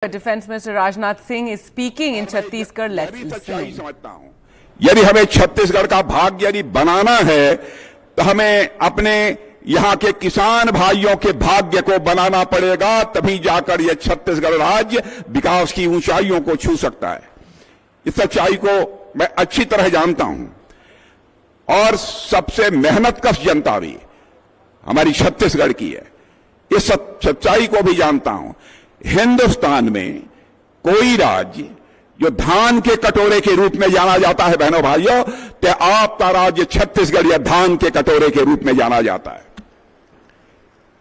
Defense Minister Rajnath Singh is speaking in Chhattisgarh. Let's listen. समझता हूं, यदि हमें छत्तीसगढ़ का भाग्य यदि बनाना है तो हमें अपने यहां के किसान भाइयों के भाग्य को बनाना पड़ेगा, तभी जाकर यह छत्तीसगढ़ राज्य विकास की ऊंचाइयों को छू सकता है। इस सच्चाई को मैं अच्छी तरह जानता हूं और सबसे मेहनतकश जनता भी हमारी छत्तीसगढ़ की है। इस सच्चाई को भी जानता हूं। हिंदुस्तान में कोई राज्य जो धान के कटोरे के रूप में जाना जाता है, बहनों भाइयों, तो आपका राज्य छत्तीसगढ़ या धान के कटोरे के रूप में जाना जाता है।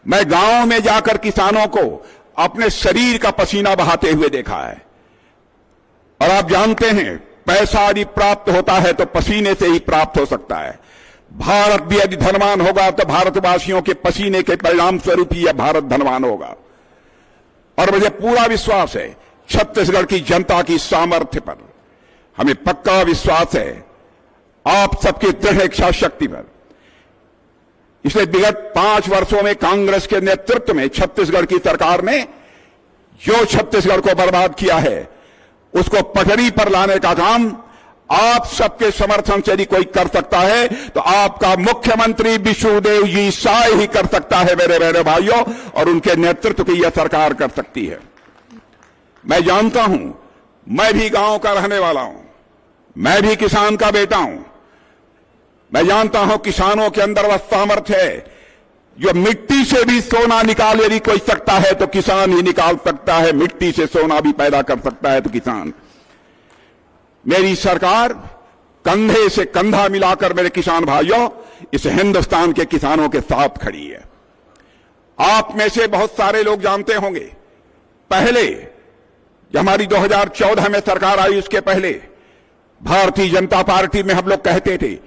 मैं गांव में जाकर किसानों को अपने शरीर का पसीना बहाते हुए देखा है और आप जानते हैं पैसा यदि प्राप्त होता है तो पसीने से ही प्राप्त हो सकता है। भारत भी यदि धनवान होगा तो भारतवासियों के पसीने के परिणाम स्वरूप ही यह भारत धनवान होगा। और मुझे पूरा विश्वास है छत्तीसगढ़ की जनता की सामर्थ्य पर, हमें पक्का विश्वास है आप सबकी दृढ़ इच्छा शक्ति पर। इसलिए विगत 5 वर्षों में कांग्रेस के नेतृत्व में छत्तीसगढ़ की सरकार ने जो छत्तीसगढ़ को बर्बाद किया है उसको पटरी पर लाने का काम आप सबके समर्थन से यदि कोई कर सकता है तो आपका मुख्यमंत्री विष्णुदेव जी साय ही कर सकता है मेरे बहनों भाइयों, और उनके नेतृत्व की यह सरकार कर सकती है। मैं जानता हूं, मैं भी गांव का रहने वाला हूं, मैं भी किसान का बेटा हूं। मैं जानता हूं किसानों के अंदर वह सामर्थ्य है जो मिट्टी से भी सोना निकाल यदि कोई सकता है तो किसान ही निकाल सकता है। मिट्टी से सोना भी पैदा कर सकता है तो किसान। मेरी सरकार कंधे से कंधा मिलाकर मेरे किसान भाइयों इस हिंदुस्तान के किसानों के साथ खड़ी है। आप में से बहुत सारे लोग जानते होंगे, पहले जब हमारी 2014 में सरकार आई उसके पहले भारतीय जनता पार्टी में हम लोग कहते थे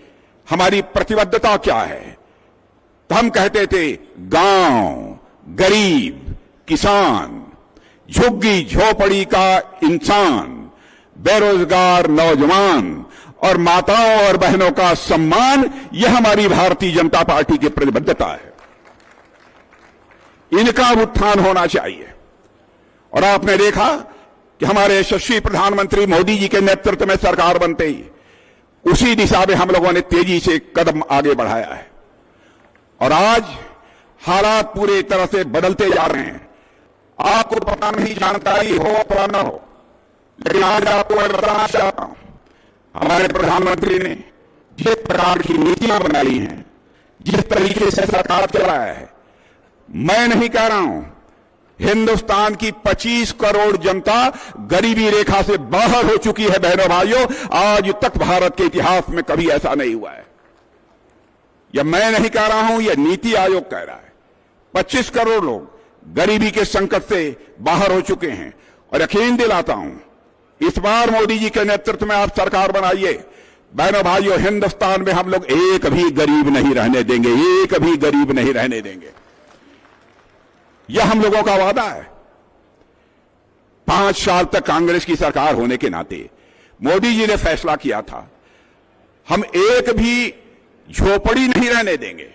हमारी प्रतिबद्धता क्या है, तो हम कहते थे गांव, गरीब, किसान, झुग्गी झोपड़ी का इंसान, बेरोजगार नौजवान और माताओं और बहनों का सम्मान, यह हमारी भारतीय जनता पार्टी की प्रतिबद्धता है। इनका उत्थान होना चाहिए। और आपने देखा कि हमारे यशस्वी प्रधानमंत्री मोदी जी के नेतृत्व में सरकार बनते ही उसी दिशा में हम लोगों ने तेजी से कदम आगे बढ़ाया है और आज हालात पूरी तरह से बदलते जा रहे हैं। आपको पता नहीं, जानकारी हो तो न हो, लेकिन आज आपको मैं बताना चाहता हूं हमारे प्रधानमंत्री ने जिस प्रकार की नीतियां बनाई हैं, जिस तरीके से सरकार चलाया है, मैं नहीं कह रहा हूं, हिंदुस्तान की 25 करोड़ जनता गरीबी रेखा से बाहर हो चुकी है। बहनों भाइयों, आज तक भारत के इतिहास में कभी ऐसा नहीं हुआ है। यह मैं नहीं कह रहा हूं, यह नीति आयोग कह रहा है। 25 करोड़ लोग गरीबी के संकट से बाहर हो चुके हैं और यकीन दिलाता हूं इस बार मोदी जी के नेतृत्व में आप सरकार बनाइए। बहनों भाइयों, हिंदुस्तान में हम लोग एक भी गरीब नहीं रहने देंगे, एक भी गरीब नहीं रहने देंगे। यह हम लोगों का वादा है। 5 साल तक कांग्रेस की सरकार होने के नाते मोदी जी ने फैसला किया था हम एक भी झोपड़ी नहीं रहने देंगे,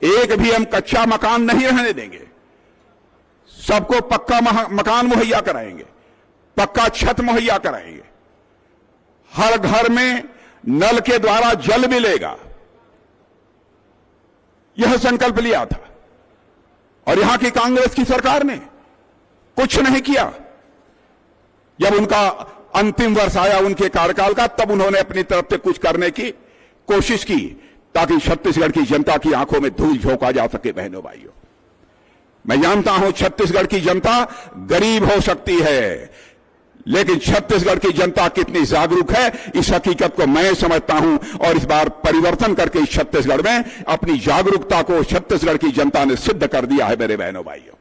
एक भी हम कच्चा मकान नहीं रहने देंगे, सबको पक्का मकान मुहैया कराएंगे, पक्का छत मुहैया कराएंगे, हर घर में नल के द्वारा जल मिलेगा। यह संकल्प लिया था और यहां की कांग्रेस की सरकार ने कुछ नहीं किया। जब उनका अंतिम वर्ष आया उनके कार्यकाल का, तब उन्होंने अपनी तरफ से कुछ करने की कोशिश की ताकि छत्तीसगढ़ की जनता की आंखों में धूल झोंका जा सके। बहनों भाइयों, मैं जानता हूं छत्तीसगढ़ की जनता गरीब हो सकती है, लेकिन छत्तीसगढ़ की जनता कितनी जागरूक है इस हकीकत को मैं समझता हूं और इस बार परिवर्तन करके इस छत्तीसगढ़ में अपनी जागरूकता को छत्तीसगढ़ की जनता ने सिद्ध कर दिया है। मेरे बहनों भाइयों,